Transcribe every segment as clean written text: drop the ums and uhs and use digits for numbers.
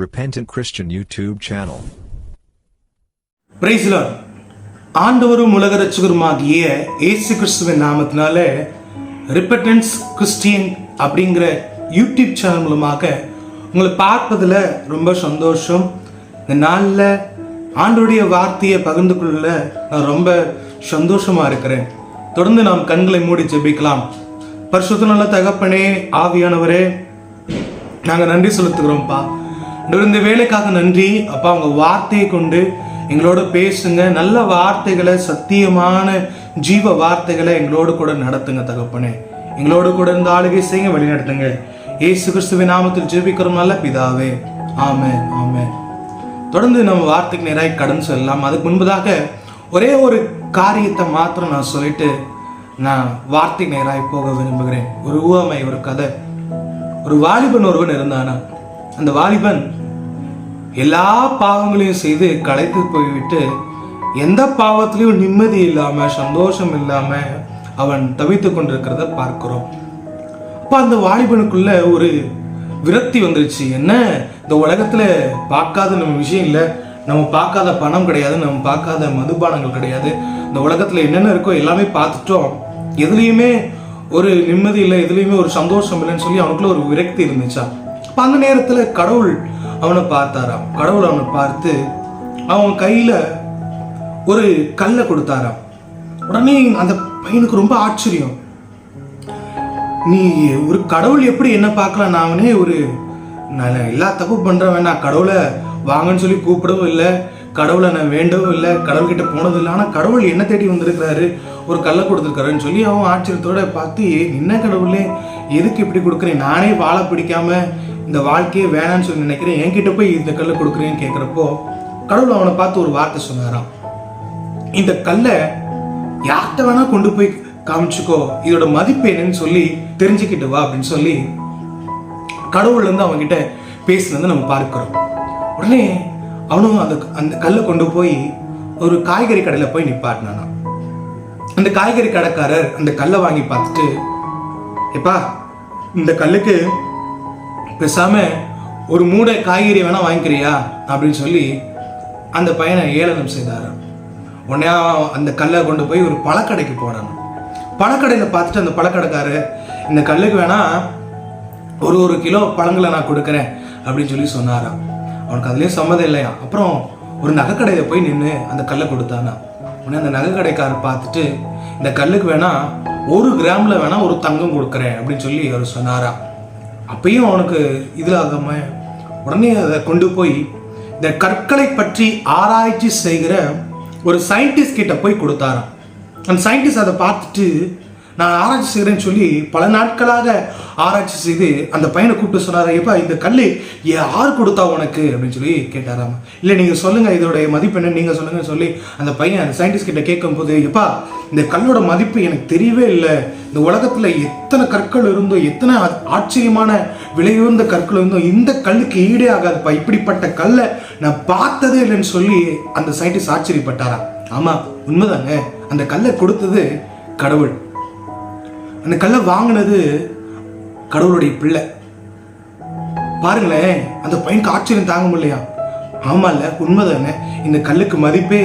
Repentant Christian YouTube channel. Praise lord. ஆண்டவரும் உலக ரட்சகருமாகிய இயேசு கிறிஸ்துவின் நாமத்தினால ரிப்பெண்டன்ஸ் கிறிஸ்டியன் அப்படிங்கிற யூடியூப் சேனல் மூலமாக உங்களை பார்ப்பதில் ரொம்ப சந்தோஷம். இந்த நாளில் ஆண்டவருடைய வார்த்தையை பகிர்ந்து கொள்ள நான் ரொம்ப சந்தோஷமாக இருக்கிறேன். தொடர்ந்து நாம் கண்களை மூடி ஜெபிக்கலாம். பரிசுத்த நல்ல தகப்பனே, ஆவியானவரே, நாங்கள் நன்றி செலுத்துகிறோம்ப்பா. இந்த வேலைக்காக நன்றி அப்பா. உங்க வார்த்தையை கொண்டு எங்களோட பேசுங்க. நல்ல வார்த்தைகளை, சத்தியமான ஜீவ வார்த்தைகளை எங்களோடு கூட நடத்துங்க தகப்பனே. எங்களோடு கூட இந்த ஆளுகை செய்ய வழி நடத்துங்க. இயேசு கிறிஸ்துவின் நாமத்தில் ஜெபிக்கிறோம் நல்ல பிதாவே, ஆமென் ஆமென். தொடர்ந்து நம்ம வார்த்தைக்கு நேராக கடந்து செல்லலாம். அதுக்கு முன்பதாக ஒரே ஒரு காரியத்தை மாத்திரம் நான் சொல்லிட்டு நான் வார்த்தைக்கு நேராக போக விரும்புகிறேன். ஒரு உவமை, ஒரு கதை. ஒரு வாலிபன் ஒருவன் இருந்தானா. அந்த வாலிபன் எல்லா பாவங்களையும் செய்து களைத்து போய்விட்டு எந்த பாவத்திலையும் நிம்மதி இல்லாம, சந்தோஷம் இல்லாம அவன் தவித்து கொண்டிருக்கிறத பார்க்கிறோம். அப்ப அந்த வாலிபனுக்குள்ள ஒரு விரக்தி வந்துருச்சு. என்ன, இந்த உலகத்துல பார்க்காத நம்ம விஷயம் இல்லை, நம்ம பார்க்காத பணம் கிடையாது, நம்ம பார்க்காத மதுபானங்கள் கிடையாது, இந்த உலகத்துல என்னென்ன இருக்கோ எல்லாமே பார்த்துட்டோம், எதுலையுமே ஒரு நிம்மதி இல்லை, எதுலையுமே ஒரு சந்தோஷம் இல்லைன்னு சொல்லி அவனுக்குள்ள ஒரு விரக்தி இருந்துச்சா. அப்ப அந்த நேரத்துல கடவுள் அவனை பார்த்தாராம். கடவுள் அவனை பார்த்து அவன் கையில ஒரு கல்லை கொடுத்தாராம். உடனே அந்த பையனுக்கு ரொம்ப ஆச்சரியம். நீ ஒரு கடவுள் எப்படி என்ன பார்க்கலாம்? நான் அவனே ஒரு எல்லா தப்பு பண்றவன், நான் கடவுளை வாங்கன்னு சொல்லி கூப்பிடவும் இல்லை, கடவுளை நான் வேண்டவும் இல்லை, கடவுள்கிட்ட போனதும் இல்லை, ஆனால் கடவுள் என்ன தேடி வந்திருக்கிறாரு, ஒரு கல்லை கொடுத்துருக்காருன்னு சொல்லி அவன் ஆச்சரியத்தோட பார்த்து, என்ன கடவுளே எதுக்கு இப்படி கொடுக்குறேன், நானே வாழ பிடிக்காம இந்த வாழ்க்கையே வேணான்னு சொல்லி நினைக்கிறேன், என்கிட்ட போய் இந்த கல்லை கொடுக்குறேன்னு கேட்குறப்போ கடவுள் அவனை பார்த்து ஒரு வார்த்தை சொன்னாராம். இந்த கல்லை யார்கிட்ட வேணா கொண்டு போய் காமிச்சுக்கோ, இதோட மதிப்பு என்னன்னு சொல்லி தெரிஞ்சுக்கிட்டு வா அப்படின்னு சொல்லி கடவுள் வந்து அவன்கிட்ட பேசுனதை நம்ம பார்க்கிறோம். உடனே அவனும் அந்த கல்லை கொண்டு போய் ஒரு காய்கறி கடையில் போய் நிப்பாட்டினானா. அந்த காய்கறி கடைக்காரர் அந்த கல்லை வாங்கி பார்த்துட்டு, எப்பா இந்த கல்லுக்கு பேசாம ஒரு மூடை காய்கறி வேணா வாங்கிக்கிறியா அப்படின்னு சொல்லி அந்த பையனை ஏளனம் செய்தாராம். உடனே அந்த கல்லை கொண்டு போய் ஒரு பழக்கடைக்கு போனான். பழக்கடையில் பார்த்துட்டு அந்த பழக்கடைக்காரர், இந்த கல்லுக்கு வேணா ஒரு கிலோ பழங்களை நான் கொடுக்குறேன் அப்படின்னு சொல்லி சொன்னாராம். அவனுக்கு அதுலேயும் சம்மதம் இல்லையா. அப்புறம் ஒரு நகைக்கடையில் போய் நின்று அந்த கல்லை கொடுத்தானா. உடனே அந்த நகைக்கடைக்காரர் பார்த்துட்டு, இந்த கல்லுக்கு வேணா 1 கிராமில் வேணா ஒரு தங்கம் கொடுக்குறேன் அப்படின்னு சொல்லி அவர் சொன்னாராம். அப்பயும் அவனுக்கு இதில் ஆகாம உடனே அதை கொண்டு போய் இந்த கற்களை பற்றி ஆராய்ச்சி செய்கிற ஒரு சயின்டிஸ்ட் கிட்ட போய் கொடுத்தாராம். அந்த சயின்டிஸ்ட் அதை பார்த்துட்டு, நான் ஆராய்ச்சி செய்கிறேன்னு சொல்லி பல நாட்களாக ஆராய்ச்சி செய்து அந்த பையனை கூப்பிட்டு சொன்னாரா, எப்பா இந்த கல் யார் கொடுத்தா உனக்கு அப்படின்னு சொல்லி கேட்டாராம். இல்லை நீங்கள் சொல்லுங்கள், இதோடைய மதிப்பு என்ன நீங்கள் சொல்லுங்கன்னு சொல்லி அந்த பையன் அந்த சயின்டிஸ்ட் கிட்ட கேட்கும் போது, எப்பா இந்த கல்லோட மதிப்பு எனக்கு தெரியவே இல்லை, இந்த உலகத்தில் எத்தனை கற்கள் இருந்தோ, எத்தனை ஆச்சரியமான விலையுயர்ந்த கற்கள் இருந்தோ, இந்த கல்லுக்கு ஈடே ஆகாதுப்பா, இப்படிப்பட்ட கல்லை நான் பார்த்ததே இல்லைன்னு சொல்லி அந்த சயின்டிஸ்ட் ஆச்சரியப்பட்டாராம். ஆமாம் உண்மைதாங்க, அந்த கல்லை கொடுத்தது கடவுள், அந்த கல்லை வாங்கினது கடவுளுடைய பிள்ளை. பாருங்களேன், அந்த பையனுக்கு ஆச்சரியம் தாங்க முடியலையா. ஆமா இல்ல, உண்மைதானே, இந்த கல்லுக்கு மதிப்பே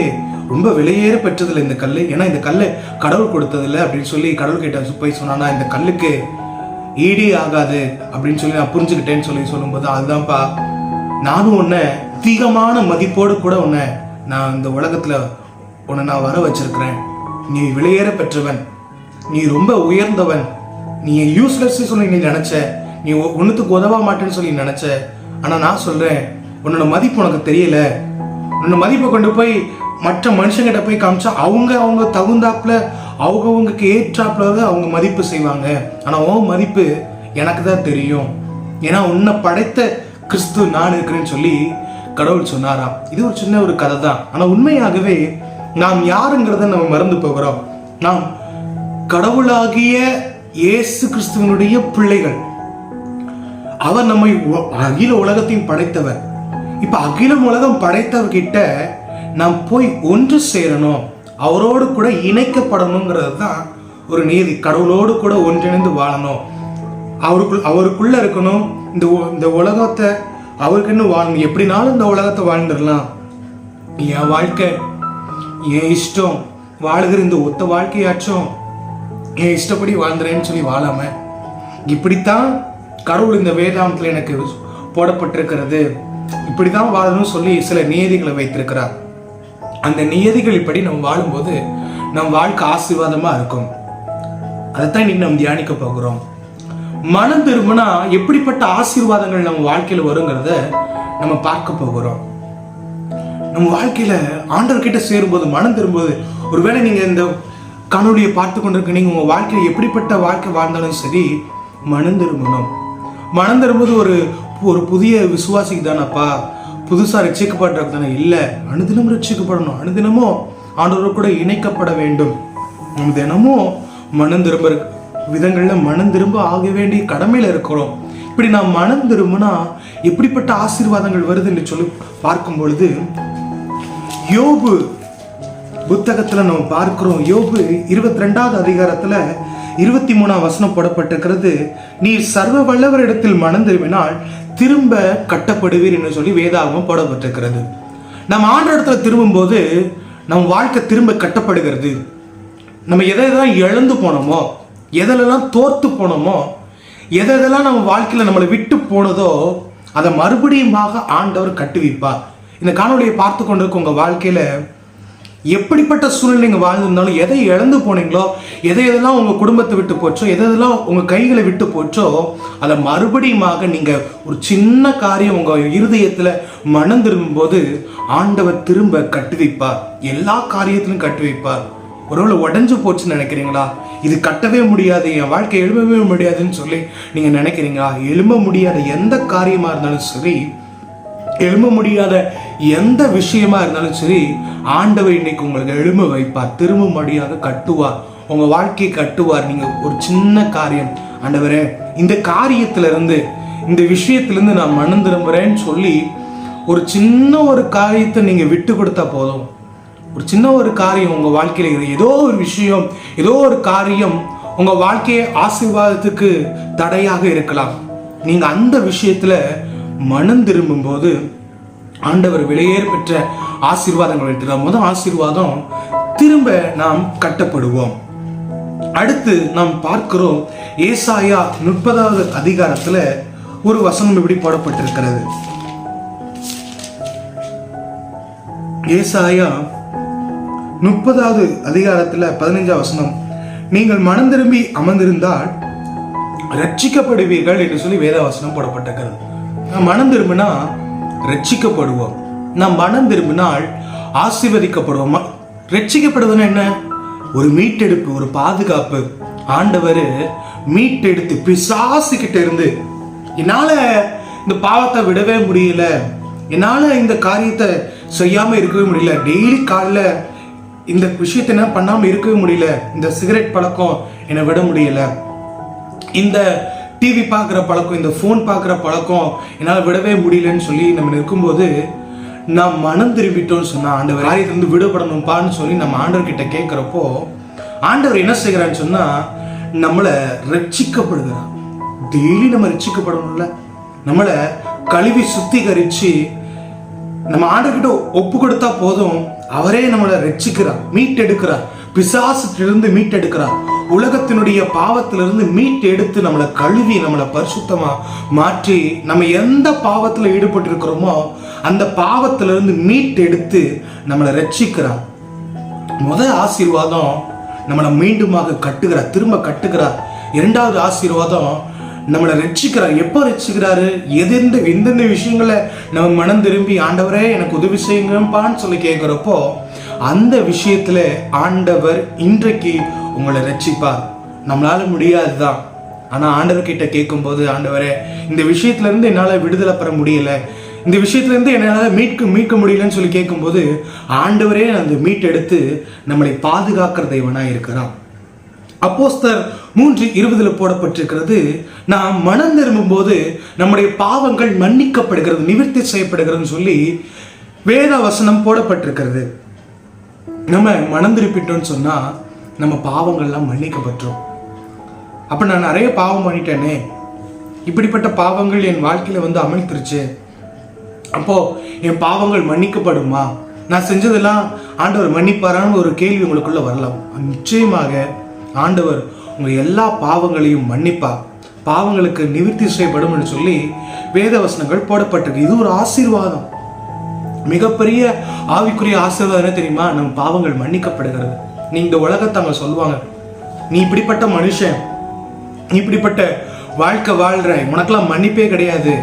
ரொம்ப விலையேற பெற்றதில்லை இந்த கல், ஏன்னா இந்த கல்லை கடவுள் கொடுத்ததில்லை அப்படின்னு சொல்லி கடவுள் கிட்ட போய் சொன்னானா, இந்த கல்லுக்கு ஈடே ஆகாது அப்படின்னு சொல்லி நான் புரிஞ்சுக்கிட்டேன்னு சொல்லி சொல்லும்போது, அதுதான்ப்பா நானும் உன்னை அதிகமான மதிப்போடு கூட உன்னை நான் இந்த உலகத்துல உன்னை நான் வர வச்சிருக்கிறேன். நீ விலையேற பெற்றவன், நீ ரொம்ப உயர்ந்தவன், நீ யூஸ்லெஸ் சொல்லி நீ நினைச்ச, நீ ஒன்னுத்துக்கு உதவ மாட்டேன்னு சொல்லி நினைச்ச, ஆனா நான் சொல்றேன் உன்னோட மதிப்பு உனக்கு தெரியல. உன்னோட மதிப்பை கொண்டு போய் மற்ற மனுஷங்கிட்ட போய் காமிச்சா அவங்க தகுந்தாப்புல அவங்களுக்கு ஏற்றாப்புல அவங்க மதிப்பு செய்வாங்க, ஆனா உன் மதிப்பு எனக்கு தான் தெரியும், ஏன்னா உன்னை படைத்த கிறிஸ்து நான் இருக்கிறேன்னு சொல்லி கடவுள் சொன்னாராம். இது ஒரு சின்ன ஒரு கதை தான், ஆனா உண்மையாகவே நாம் யாருங்கிறத நம்ம மறந்து போகிறோம். நாம் கடவுளாகிய இயேசு கிறிஸ்துவனுடைய பிள்ளைகள். அவர் நம்மை அகில உலகத்தையும் படைத்தவர். இப்ப அகிலம் உலகம் படைத்தவர்கிட்ட நாம் போய் ஒன்று சேரணும், அவரோடு கூட இணைக்கப்படணுங்கிறது தான் ஒரு நீதி. கடவுளோடு கூட ஒன்றிணைந்து வாழணும், அவருக்குள்ள இருக்கணும். இந்த உலகத்தை அவருக்கு இன்னும் வாழணும், எப்படினாலும் இந்த உலகத்தை வாழ்ந்துடலாம், என் வாழ்க்கை என் இஷ்டம், வாழுகிற இந்த ஒத்த வாழ்க்கையாச்சும் என் இஷ்டப்படி வாழ்ந்துறேன்னு சொல்லி வாழாம, இப்படித்தான் கடவுள் இந்த வேதாந்தத்தில் எனக்கு போடப்பட்டிருக்கிறது, இப்படிதான் வாழணும்னு சொல்லி சில நியதிகளை வைத்திருக்கிறார். அந்த நியதிகள் இப்படி நம்ம வாழும்போது நம் வாழ்க்கை ஆசீர்வாதமா இருக்கும். அதைத்தான் இன்னைக்கு நம்ம தியானிக்க போகிறோம். மனம் திரும்பினா எப்படிப்பட்ட ஆசீர்வாதங்கள் நம்ம வாழ்க்கையில வருங்கிறத நம்ம பார்க்க போகிறோம். நம்ம வாழ்க்கையில ஆண்டவர்கிட்ட சேரும்போது, மனம் திரும்பும்போது, ஒருவேளை நீங்க இந்த காணொலியை பார்த்து கொண்டிருக்க நீங்க உங்க வாழ்க்கையில எப்படிப்பட்ட வாழ்க்கை வாழ்ந்தாலும் சரி, மனம் திரும்பணும். மனம் திரும்புவது ஒரு புதிய விசுவாசிக்கு தானப்பா, புதுசா ரட்சிக்கப்படுறது தானே? இல்ல, அனுதினமும் ரட்சிக்கப்படணும், அனுதினமும் ஆண்டவரோடு கூட இணைக்கப்பட வேண்டும். நம்ம தினமும் மனம் திரும்ப விதங்கள்ல மனம் திரும்ப ஆக வேண்டிய கடமையில இருக்கிறோம். இப்படி நாம் மனம் திரும்பினா எப்படிப்பட்ட ஆசீர்வாதங்கள் வருது என்று சொல்லி பார்க்கும் பொழுது, யோபு புத்தகத்துல நம்ம பார்க்கிறோம். யோபு 22வது அதிகாரத்துல 23ஆம் வசனம் போடப்பட்டிருக்கிறது. நீர் சர்வ வல்லவர் இடத்தில் மனம் திரும்பினால் திரும்ப கட்டப்படுவீர் என்று சொல்லி வேதாகமம் போடப்பட்டிருக்கிறது. நம்ம ஆண்ட இடத்துல திரும்பும் போது நம் வாழ்க்கை திரும்ப கட்டப்படுகிறது. நம்ம எதெல்லாம் இழந்து போனோமோ, எதெல்லாம் தோர்த்து போனோமோ, எதெல்லாம் நம்ம வாழ்க்கையில நம்மளை விட்டு போனதோ அதை மறுபடியுமாக ஆண்டவர் கட்டுவிப்பார். இந்த காணொலியை பார்த்து கொண்டிருக்க உங்க வாழ்க்கையில எப்படிப்பட்ட சூழ்நிலை நீங்க வாழ்ந்திருந்தாலும், எதை இழந்து போனீங்களோ, எதெல்லாம் உங்க குடும்பத்தை விட்டு போச்சோ, எதெல்லாம் உங்க கைகளை விட்டு போச்சோ, அதை மறுபடியுமாக நீங்க ஒரு சின்ன காரியம் உங்க இருதயத்துல மனம் திரும்பும் போது ஆண்டவர் திரும்ப கட்டுவிப்பார். எல்லா காரியத்திலும் கட்டுவிப்பார். ஒருவேளை உடஞ்சு போச்சுன்னு நினைக்கிறீங்களா? இது கட்டவே முடியாது, என் வாழ்க்கை எழும்பவே முடியாதுன்னு சொல்லி நீங்க நினைக்கிறீங்களா? எழும்ப முடியாத எந்த காரியமா இருந்தாலும் சரி, எழும்ப முடியாத எந்த விஷயமா இருந்தாலும் சரி, ஆண்டவர் இன்னைக்கு உங்களுக்கு எழும்ப வைப்பார், திரும்பும்படியாக கட்டுவார், உங்க வாழ்க்கையை கட்டுவார். நீங்க ஒரு சின்ன காரியம், ஆண்டவரே இந்த காரியத்திலிருந்து, இந்த விஷயத்திலிருந்து நான் மனம் திரும்புறேன்னு சொல்லி ஒரு சின்ன ஒரு காரியத்தை நீங்க விட்டு கொடுத்தா போதும். ஒரு சின்ன ஒரு காரியம் உங்க வாழ்க்கையில, ஏதோ ஒரு விஷயம், ஏதோ ஒரு காரியம் உங்க வாழ்க்கையை ஆசீர்வாதத்துக்கு தடையாக இருக்கலாம். நீங்க அந்த விஷயத்துல மனம் திரும்பும் போது ஆண்டவர் விலையேற பெற்ற ஆசீர்வாதங்கள் எடுத்துக்கலாம். முதல் ஆசீர்வாதம், திரும்ப நாம் கட்டப்படுவோம். அடுத்து நாம் பார்க்கிறோம், ஏசாயா 30வது அதிகாரத்துல ஒரு வசனம் இப்படி போடப்பட்டிருக்கிறது. ஏசாயா 30வது அதிகாரத்துல 15ஆம் வசனம், நீங்கள் மனம் திரும்பி அமர்ந்திருந்தால் ரட்சிக்கப்படுவீர்கள் என்று சொல்லி வேதவசனம் போடப்பட்டிருக்கிறது. நாம் மனம் திரும்பினா ரட்சிக்கப்படுவோம். நாம் மனம் திரும்பினால் ஆசீர்வதிக்கப்படுவோம். ரட்சிக்கப்படுவதுன்னா என்ன? ஒரு மீட்டெடுப்பு, ஒரு பாதுகாப்பு. ஆண்டவர் மீட்டெடுத்து பிசாசு கிட்ட இருந்து, என்னால இந்த பாவத்தை விடவே முடியல, என்னால இந்த காரியத்தை செய்யாம இருக்கவே முடியல, டெய்லி காலைல இந்த விஷயத்தை என்ன பண்ணாம இருக்கவே முடியல, இந்த சிகரெட் பழக்கம் என்னை விட முடியல, இந்த டிவி பார்க்குற பழக்கம், இந்த ஃபோன் பார்க்குற பழக்கம் என்னால் விடவே முடியலன்னு சொல்லி நம்ம இருக்கும்போது, நாம் மனம் திரும்பிட்டோம்னு சொன்னா ஆண்டவர் காரியத்திலிருந்து விடுபடணும்ப்பான்னு சொல்லி நம்ம ஆண்டவர்கிட்ட கேட்குறப்போ, ஆண்டவர் என்ன செய்கிறான்னு சொன்னா நம்மளை ரட்சிக்கப்படுகிறார். டெய்லி நம்ம ரட்சிக்கப்படணும்ல, நம்மளை கழுவி சுத்திகரிச்சு நம்ம ஆண்டவர்கிட்ட ஒப்பு கொடுத்தா போதும், அவரே நம்மளை ரட்சிக்கிறார், மீட்டெடுக்கிறார், பிசாசிலிருந்து மீட்டெடுக்கிறார், உலகத்தினுடைய பாவத்திலிருந்து மீட்டெடுத்து நம்மளை கழுவி நம்மளை பரிசுத்தமா மாற்றி, நம்ம எந்த பாவத்துல ஈடுபட்டு இருக்கிறோமோ அந்த பாவத்திலிருந்து மீட்டெடுத்து நம்மளை ரட்சிக்கிறார். முதல் ஆசீர்வாதம், நம்மளை மீண்டுமாக கட்டுகிறார், திரும்ப கட்டுகிறார். இரண்டாவது ஆசீர்வாதம், நம்மளை ரட்சிக்கிறார். எப்போ ரட்சிக்கிறாரு? எந்தெந்த விஷயங்களை நம்ம மனம் திரும்பி ஆண்டவரே எனக்கு உதவி செய்யுங்கப்பான்னு சொல்லி கேட்கிறப்போ, அந்த விஷயத்துல ஆண்டவர் இன்றைக்கு உங்களை ரட்சிப்பார். நம்மளால முடியாதுதான், ஆனா ஆண்டவர் கிட்ட கேட்கும் போது, ஆண்டவரே இந்த விஷயத்துல இருந்து என்னால விடுதலை பெற முடியல, இந்த விஷயத்துல இருந்து என்னால மீட்க முடியலன்னு சொல்லி கேட்கும்போது, ஆண்டவரே அந்த மீட்டெடுத்து நம்மளை பாதுகாக்கிற தேவனா இருக்கிறார். அப்போஸ்தலர் 3:20 போடப்பட்டிருக்கிறது, நாம் மனம் திரும்பும் போது நம்முடைய பாவங்கள் மன்னிக்கப்படுகிறது, நிவர்த்தி செய்யப்படுகிறதுன்னு சொல்லி வேத வசனம் போடப்பட்டிருக்கிறது. நம்ம மனம் திருப்பிட்டோம்னு சொன்னா நம்ம பாவங்கள்லாம் மன்னிக்கப்பட்டோம். அப்ப நான் நிறைய பாவம் பண்ணிட்டேனே, இப்படிப்பட்ட பாவங்கள் என் வாழ்க்கையில வந்து அமழ்த்திருச்சு, அப்போ என் பாவங்கள் மன்னிக்கப்படுமா, நான் செஞ்சதெல்லாம் ஆண்டவர் மன்னிப்பாரான்னு ஒரு கேள்வி உங்களுக்குள்ள வரலாம். நிச்சயமாக ஆண்டவர் உங்க எல்லா பாவங்களையும் மன்னிப்பா, பாவங்களுக்கு நிவர்த்தி செய்யப்படும் என்று சொல்லி வேத வசனங்கள் போடப்பட்டிருக்கு. இது ஒரு ஆசீர்வாதம், மிகப்பெரிய ஆவிக்குரிய ஆசீர்வாதம். என்ன தெரியுமா? நம் பாவங்கள் மன்னிக்கப்படுகிறது. நீ இந்த உலகத்தை அவங்க சொல்லுவாங்க, நீ இப்படிப்பட்ட மனுஷன், நீ இப்படிப்பட்ட வாழ்க்கை வாழ்ற, உனக்கெல்லாம் மன்னிப்பே கிடையாது,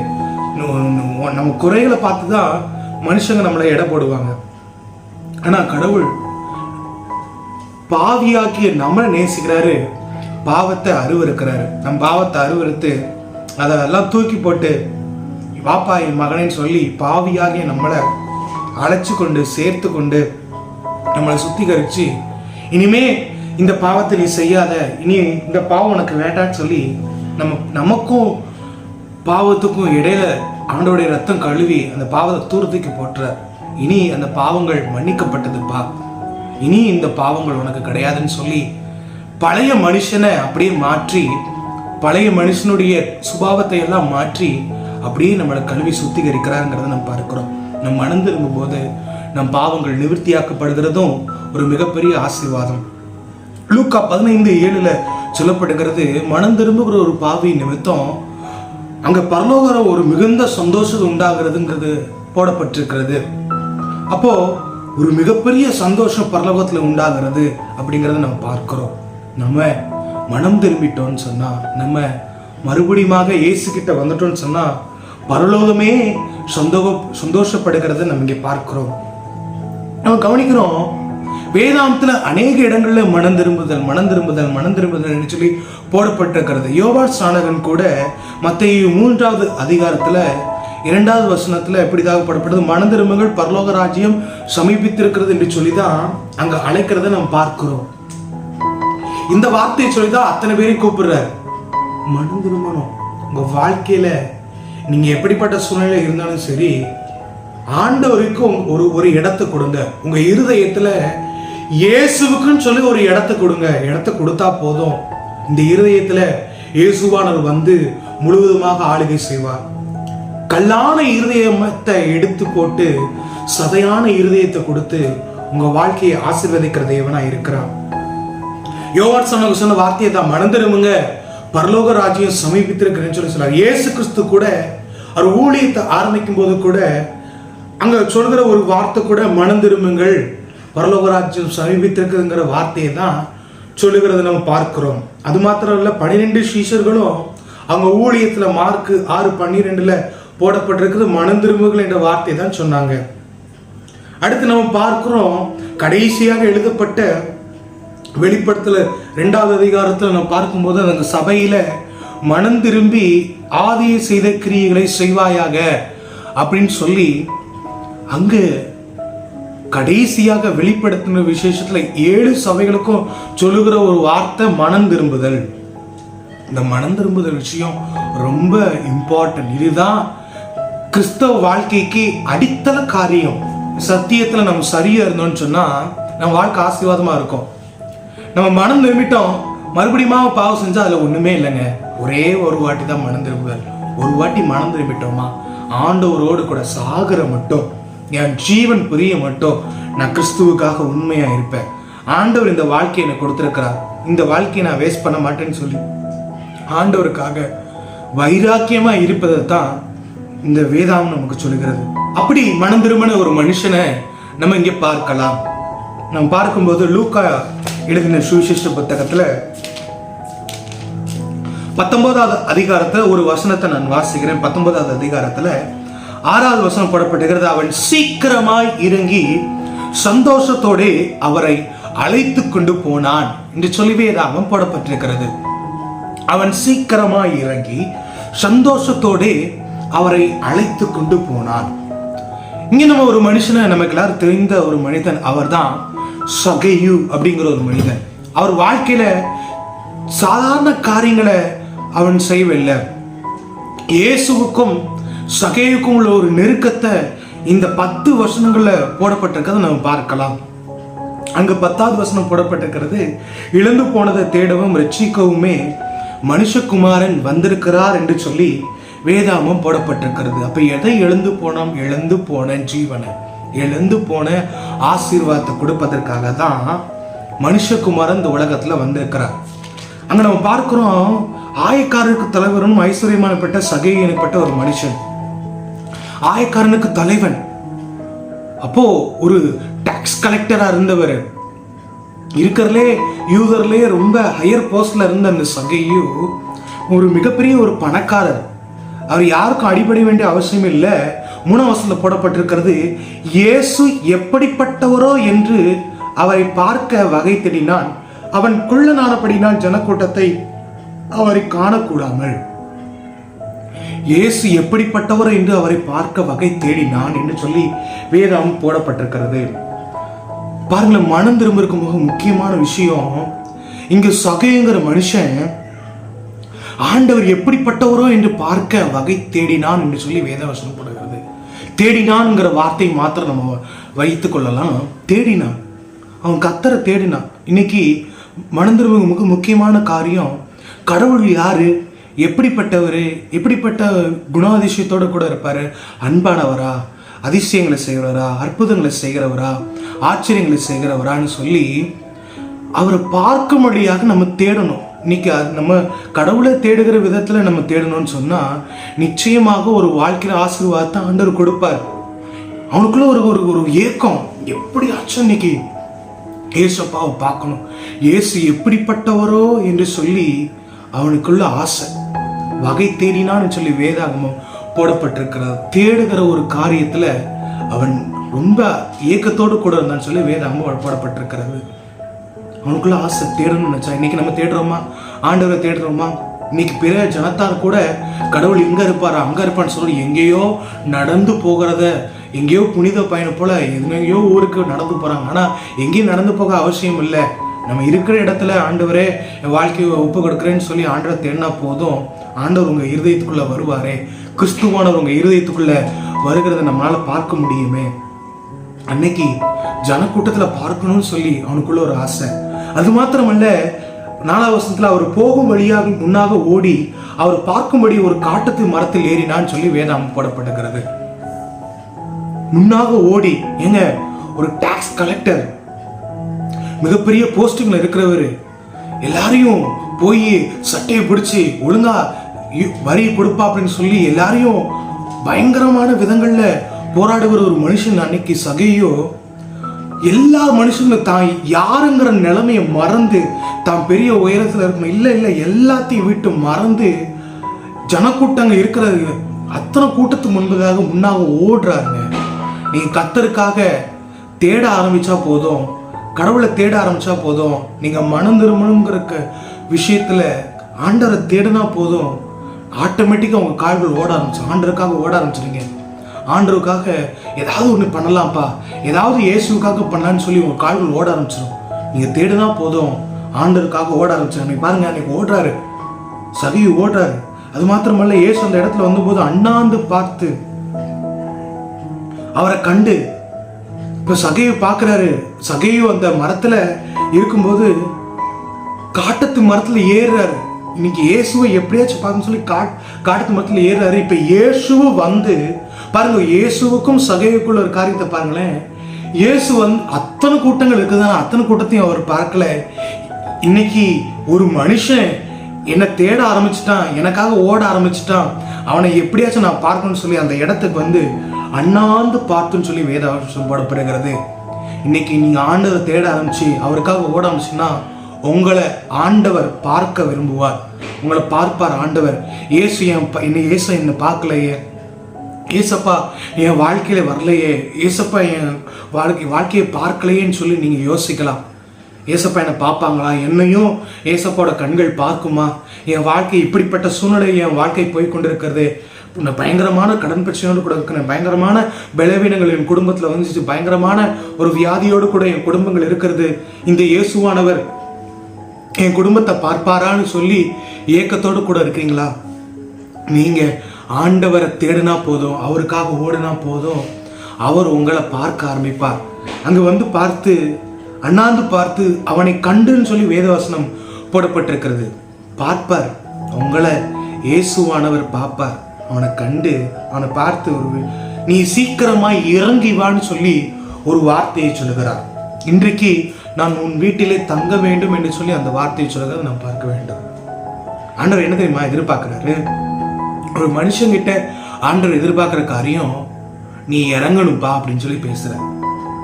நம்ம குறைகளை பார்த்து தான் மனுஷங்க நம்மளை எடை போடுவாங்க. ஆனா கடவுள் பாவியாக்கிய நம்மளை நேசிக்கிறாரு, பாவத்தை அருவருக்கிறாரு. நம் பாவத்தை அருவருத்து அதெல்லாம் தூக்கி போட்டு வாப்பா என் மகனேன்னு சொல்லி பாவியாகிய நம்மளை அழைச்சு கொண்டு சேர்த்து கொண்டு நம்மளை சுத்திகரிச்சு, இனிமே இந்த பாவத்தை நீ செய்யாத, இனி இந்த பாவம் உனக்கு வேண்டான்னு சொல்லி நமக்கும் பாவத்துக்கும் இடையில ஆண்டோடைய ரத்தம் கழுவி அந்த பாவத்தை தூரத்துக்கு போட்டுற. இனி அந்த பாவங்கள் மன்னிக்கப்பட்டதுப்பா, இனி இந்த பாவங்கள் உனக்கு கிடையாதுன்னு சொல்லி பழைய மனுஷனை அப்படியே மாற்றி, பழைய மனுஷனுடைய சுபாவத்தை எல்லாம் மாற்றி அப்படியே நம்மளை கழுவி சுத்திகரிக்கிறாருங்கிறத நம்ம பார்க்கிறோம். நம் மனம் திரும்பும் போது நம் பாவங்கள் நிவர்த்தியாக்கப்படுகிறதும் ஒரு மிகப்பெரிய ஆசீர்வாதம். லூக்கா 15:7 சொல்லப்படுகிறது, மனம் திரும்புகிற ஒரு பாவி நிமித்தம் அங்க பரலோகர ஒரு மிகுந்த சந்தோஷம் உண்டாகிறதுங்கிறது போடப்பட்டிருக்கிறது. அப்போ ஒரு மிகப்பெரிய சந்தோஷம் பரலோகத்துல உண்டாகிறது அப்படிங்கிறத நம்ம பார்க்கிறோம். நம்ம மனம் திரும்பிட்டோம்னு சொன்னா, நம்ம மறுபடியுமாக இயேசு கிட்ட வந்துட்டோம்னு சொன்னா பரலோகமே சந்தோஷப்படுகிறத நம்ம இங்க பார்க்கிறோம். நம்ம கவனிக்கிறோம், வேதாந்தத்துல அநேக இடங்கள்ல மனம் திரும்புதல் மனம் திரும்புதல் மனம் திரும்புதல் சொல்லி போடப்பட்டிருக்கிறது. யோவான் ஸ்நானகன் கூட மத்தேயு 3வது அதிகாரத்துல 2வது வசனத்துல எப்படிதாக போடப்படுது, மனம் திரும்புங்கள் பரலோக ராஜ்யம் சமீபித்திருக்கிறது என்று சொல்லிதான் அங்க அழைக்கிறத நம்ம பார்க்கிறோம். இந்த வார்த்தையை சொல்லிதான் அத்தனை பேரையும் கூப்பிடுறாரு, மனம் திரும்பணும். உங்க வாழ்க்கையில நீங்க எப்படிப்பட்ட சூழ்நிலை இருந்தாலும் சரி, ஆண்டவருக்கு ஒரு இடத்தை கொடுங்க. உங்க இருதயத்துல இயேசுவுக்குன்னு சொல்லி ஒரு இடத்தை கொடுங்க. இடத்தை கொடுத்தா போதும், இந்த இருதயத்துல இயேசுவானவர் வந்து முழுவதுமாக ஆளுகை செய்வார். கல்லான இருதயத்தை எடுத்து போட்டு சதையான இருதயத்தை கொடுத்து உங்க வாழ்க்கையை ஆசீர்வதிக்கிற தேவனா இருக்கிறார். யோவான் சொன்ன வார்த்தையை தான், மனம் திரும்புங்க பரலோக ராஜ்யம் சமீபித்திருக்கிறேன்னு சொல்லி சொல்றார். இயேசு கிறிஸ்து கூட அவர் ஊழியத்தை ஆரம்பிக்கும் போது கூட அங்க சொல்கிற ஒரு வார்த்தை கூட மனம் திரும்புங்கள் பரலோக ராஜ்யம் சமீபித்திருக்குங்கிற வார்த்தையை தான் சொல்லுகிறத நம்ம பார்க்கிறோம். அது மாத்திரம் இல்ல, 12 சீஷர்களும் அவங்க ஊழியத்துல மார்க் 6:12 போடப்பட்டிருக்கிறது மனம் திரும்புகள் என்ற வார்த்தை தான் சொன்னாங்க. அடுத்து நம்ம பார்க்கிறோம், கடைசியாக எழுதப்பட்ட வெளிப்படுத்தல 2வது அதிகாரத்துல நம்ம பார்க்கும்போது அந்த சபையில மனம் திரும்பி ஆதியை செய்த கிரியைகளை செய்வாயாக அப்படின்னு சொல்லி அங்கு கடைசியாக வெளிப்படுத்தின விசேஷத்துல 7 சபைகளுக்கும் சொல்லுகிற ஒரு வார்த்தை மனம் திரும்புதல். இந்த மனம் திரும்புதல் விஷயம் ரொம்ப இம்பார்ட்டன்ட். இதுதான் கிறிஸ்தவ வாழ்க்கைக்கு அடித்தள காரியம். சத்தியத்துல நம்ம சரியா இருந்தோம்னு சொன்னா நம்ம வாழ்க்கை ஆசீர்வாதமா இருக்கும். நம்ம மனம் திரும்பிட்டோம், மறுபடியும் பாவம் செஞ்சா அதுல ஒண்ணுமே இல்லைங்க. ஒரே ஒரு வாட்டி தான் மனம் திரும்புதல். ஒரு வாட்டி மனம் திரும்பிட்டோமா, ஆண்டவரோடு கூட சாகர மட்டும், என் ஜீவன் புரிய மட்டும் நான் கிறிஸ்துவுக்காக உண்மையா இருப்பேன். ஆண்டவர் இந்த வாழ்க்கையை எனக்கு கொடுத்திருக்கிறார், இந்த வாழ்க்கையை நான் வேஸ்ட் பண்ண மாட்டேன்னு சொல்லி ஆண்டவருக்காக வைராக்கியமா இருப்பதை தான் இந்த வேதாம் நமக்கு சொல்லுகிறது. அப்படி மனம் திரும்பின ஒரு மனுஷனை நம்ம இங்கே பார்க்கலாம். நம்ம பார்க்கும்போது லூக்கா எழுதின சுவிசேஷ புத்தகத்துல 19வது அதிகாரத்துல ஒரு வசனத்தை நான் வாசிக்கிறேன். 19வது அதிகாரத்துல 6வது வசனம் போடப்பட்டிருக்கிறது, அவன் சீக்கிரமாய் இறங்கி சந்தோஷத்தோடு அவரை அழைத்து கொண்டு போனான் என்று சொல்லி வேதாகம் போடப்பட்டிருக்கிறது. அவன் சீக்கிரமாய் இறங்கி சந்தோஷத்தோடு அவரை அழைத்து கொண்டு போனான். இங்க நம்ம ஒரு மனுஷனை, நமக்கு எல்லாரும் தெரிந்த ஒரு மனிதன், அவர் தான் சகேயு அப்படிங்கிற ஒரு மனிதன். அவர் வாழ்க்கையில சாதாரண காரியங்களை அவன் செய்யவில்லை. இயேசுவுக்கும் சகேயுக்கும் உள்ள ஒரு நெருக்கத்தை இந்த 10 வசனங்கள்ல போடப்பட்டிருக்கிறத நம்ம பார்க்கலாம். அங்க 10வது வசனம் போடப்பட்டிருக்கிறது, இழந்து போனதை தேடவும் ரட்சிக்கவுமே மனுஷகுமாரன் வந்திருக்கிறார் என்று சொல்லி வேதாகமம் போடப்பட்டிருக்கிறது. அப்ப எதை இழந்து போனோம்? இழந்து போன ஜீவனை, இழந்து போன ஆசீர்வாதத்தை கொடுப்பதற்காக தான் மனுஷகுமாரன் இந்த உலகத்துல வந்திருக்கிறார். அங்க நம்ம பார்க்கிறோம், ஆயக்காரனுக்கு தலைவரும் ஐஸ்வர்யமானப்பட்ட சகை எனப்பட்ட ஒரு மனுஷன், ஆயக்காரனுக்கு தலைவன். அப்போ ஒரு டாக்ஸ் கலெக்டரா இருந்தவர், இருக்கிறதுலே யூதர்லே ரொம்ப ஹையர் போஸ்ட்ல இருந்த அந்த சகையு ஒரு மிகப்பெரிய ஒரு பணக்காரர். அவர் யாருக்கும் அடிபட வேண்டிய அவசியம் இல்லை. 3ஆம் வசனத்துல போடப்பட்டிருக்கிறது, இயேசு எப்படிப்பட்டவரோ என்று அவரை பார்க்க வகை தேடினான். அவன் குள்ளனானபடினால் ஜனக்கூட்டத்தை அவரை காணக்கூடாமல். இயேசு எப்படிப்பட்டவரோ என்று அவரை பார்க்க வகை தேடினான் என்று சொல்லி வேதம் போடப்பட்டிருக்கிறது. பாருங்களேன், மனம் திரும்ப மிக முக்கியமான விஷயம். இங்கு சகைங்கிற மனுஷன் ஆண்டவர் எப்படிப்பட்டவரோ என்று பார்க்க வகை தேடினான் என்று சொல்லி வேதவசனம் போடுகிறது. தேடினான்ங்கிற வார்த்தை மாத்திரம் நம்ம வைத்துக் கொள்ளலாம். தேடினான், அவன் கர்த்தரை தேடினான். இன்னைக்கு மனம் திரும்ப மிக முக்கியமான காரியம், கடவுள் யாரு, எப்படிப்பட்டவர், எப்படிப்பட்ட குணாதிசயத்தோடு கூட இருப்பாரு, அன்பானவரா, அதிசயங்களை செய்கிறவரா, அற்புதங்களை செய்கிறவரா, ஆச்சரியங்களை செய்கிறவரான்னு சொல்லி அவரை பார்க்கும்படியாக நம்ம தேடணும். இன்னைக்கு நம்ம கடவுளை தேடுகிற விதத்துல நம்ம தேடணும்னு சொன்னா நிச்சயமாக ஒரு வாழ்க்கையில ஆசீர்வாதத்தை ஆண்டவர் கொடுப்பார். அவனுக்குள்ள ஒரு ஒரு ஒரு ஏக்கம், எப்படியாச்சும் இன்னைக்கு ஏசப்பாவை பார்க்கணும், இயேசு எப்படிப்பட்டவரோ என்று சொல்லி அவனுக்குள்ள ஆசை, வகை தேடினான்னு சொல்லி வேதாகமம் போடப்பட்டிருக்கிறார். தேடுகிற ஒரு காரியத்துல அவன் ரொம்ப ஏக்கத்தோடு கூட இருந்தான்னு சொல்லி வேதாகமம் போடப்பட்டிருக்கிறது. அவனுக்குள்ள ஆசை, தேடணும்னு நினைச்சா. இன்னைக்கு நம்ம தேடுறோமா? ஆண்டவரை தேடுறோமா? இன்னைக்கு பிற ஜனத்தார் கூட கடவுள் இங்க இருப்பாரா அங்க இருப்பான்னு சொல்லி எங்கேயோ நடந்து போகிறத, எங்கேயோ புனித பயணம் போல எங்கேயோ ஊருக்கு நடந்து போறாங்க. ஆனா எங்கேயும் நடந்து போக அவசியம் இல்லை. நம்ம இருக்கிற இடத்துல ஆண்டவரே என் வாழ்க்கையை ஒப்பு கொடுக்குறேன்னு சொல்லி ஆண்டவரை தேடினா போதும், ஆண்டவர் உங்க இருதயத்துக்குள்ள வருவாரே. கிறிஸ்துவானவர் உங்க இருதயத்துக்குள்ள வருகிறத நம்மளால பார்க்க முடியுமே. அன்னைக்கு ஜனக்கூட்டத்துல பார்க்கணும்னு சொல்லி அவனுக்குள்ள ஒரு ஆசை. அது மாத்திரமல்ல, 4ஆம் வசனத்துல அவர் போகும் வழியாக முன்னாக ஓடி அவர் பார்க்கும்படி ஒரு காட்டத்து மரத்தில் ஏறினான்னு சொல்லி வேதம் போடப்பட்டிருக்கிறது. முன்னாக ஓடி, ஏங்க ஒரு டாக்ஸ் கலெக்டர், மிகப்பெரிய போஸ்டிங்ல இருக்கிறவர், எல்லாரையும் போய் சட்டையை பிடிச்சி ஒழுங்கா வரி கொடுப்பா அப்படின்னு சொல்லி எல்லாரையும் பயங்கரமான விதங்கள்ல போராடுகிற ஒரு மனுஷன். அன்னைக்கு சகையோ எல்லா மனுஷங்களும் தான் யாருங்கிற நிலைமையை மறந்து, தான் பெரிய உயரத்துல இருக்கணும், இல்லை இல்லை எல்லாத்தையும் விட்டு மறந்து ஜனக்கூட்டங்க இருக்கிற அத்தனை கூட்டத்துக்கு முன்பதாக முன்னாக ஓடுறாருங்க. நீங்க கர்த்தருக்காக தேட ஆரம்பிச்சா போதும், கடவுளை தேட ஆரம்பிச்சா போதும், நீங்க மனம் திரும்பணுங்கிற விஷயத்துல ஆண்டவரை தேடினா போதும், ஆட்டோமேட்டிக்கா உங்க கால்கள் ஓட ஆரம்பிச்சு ஆண்டருக்காக ஓட ஆரம்பிச்சிருங்க. ஆண்டவருக்காக ஏதாவது ஒன்று பண்ணலாம்ப்பா, ஏதாவது இயேசுக்காக பண்ணலான்னு சொல்லி உங்க கால்கள் ஓட ஆரம்பிச்சிடும். நீங்க தேடினா போதும், ஆண்டவருக்காக ஓட ஆரம்பிச்சிடும். நீ பாருங்க, அன்னைக்கு ஓடுறாரு, சகையு ஓடுறாரு. அது மாத்திரமல்ல, இயேசு அந்த இடத்துல வந்தபோது அண்ணாந்து பார்த்து அவரை கண்டு, இப்ப சகையை பார்க்கிறாரு. சகையு அந்த மரத்துல இருக்கும்போது காட்டத்து மரத்துல ஏறுறாரு. இன்னைக்கு இயேசுவை எப்படியாச்சும் பார்க்கணும்னு சொல்லி காட்டத்து மரத்துல ஏறுறாரு. இப்ப இயேசுவும் வந்து பாருங்க, இயேசுவுக்கும் சகையுக்குள்ள ஒரு காரியத்தை பாருங்களேன். இயேசு வந்து அத்தனை கூட்டங்கள் இருக்குதான, அத்தனை கூட்டத்தையும் அவர் பார்க்கல. இன்னைக்கு ஒரு மனுஷன் என்னை தேட ஆரம்பிச்சுட்டான், எனக்காக ஓட ஆரம்பிச்சுட்டான், அவனை எப்படியாச்சும் நான் பார்க்கணும்னு சொல்லி அந்த இடத்துக்கு வந்து அண்ணாந்து பார்த்துன்னு சொல்லி வேதம் போடப்படுகிறது. இன்னைக்கு நீங்க ஆண்டவரை தேட ஆரம்பிச்சு அவருக்காக ஓட ஆரம்பிச்சுன்னா உங்களை ஆண்டவர் பார்க்க விரும்புவார், உங்களை பார்ப்பார் ஆண்டவர். இயேசு என்னை பார்க்கலையே, ஏசப்பா என் வாழ்க்கையில வரலையே, ஏசப்பா என் வாழ்க்கையை பார்க்கலையேன்னு சொல்லி நீங்க யோசிக்கலாம். ஏசப்பா என்னை பார்ப்பாங்களா, என்னையும் ஏசப்பாவோட கண்கள் பார்க்குமா, என் வாழ்க்கை இப்படிப்பட்ட சூழ்நிலை என் வாழ்க்கை போய் கொண்டிருக்கிறது, பயங்கரமான கடன் பிரச்சனையோடு கூட இருக்கிறேன், பயங்கரமான பலவீனங்கள் என் குடும்பத்துல வந்துச்சு, பயங்கரமான ஒரு வியாதியோடு கூட என் குடும்பங்கள் இருக்கிறது, இந்த இயேசுவானவர் என் குடும்பத்தை பார்ப்பாரான்னு சொல்லி ஏக்கத்தோடு கூட இருக்கிறீங்களா? நீங்க ஆண்டவரை தேடினா போதும், அவருக்காக ஓடினா போதும், அவர் உங்களை பார்க்க ஆரம்பிப்பார். அங்க வந்து பார்த்து அண்ணாந்து பார்த்து அவனை கண்டுன்னு சொல்லி வேதவசனம் போடப்பட்டிருக்கிறது. பார்ப்பார், உங்களை இயேசுவானவர் பார்ப்பார். அவனை கண்டு அவனை பார்த்து நீ சீக்கிரமாய் இறங்கி வான்னு சொல்லி ஒரு வார்த்தையை சொல்லுகிறார். இன்றைக்கு நான் உன் வீட்டிலே தங்க வேண்டும் என்று சொல்லி அந்த வார்த்தையை சொல்லுகிறத நாம் பார்க்க வேண்டும். ஆண்டவர் என்ன தெரியுமா எதிர்பார்க்கிறாரு? ஒரு மனுஷங்கிட்ட ஆண்டவர் எதிர்பார்க்கிற காரியம் நீ இறங்கணும்பா அப்படின்னு சொல்லி பேசுற.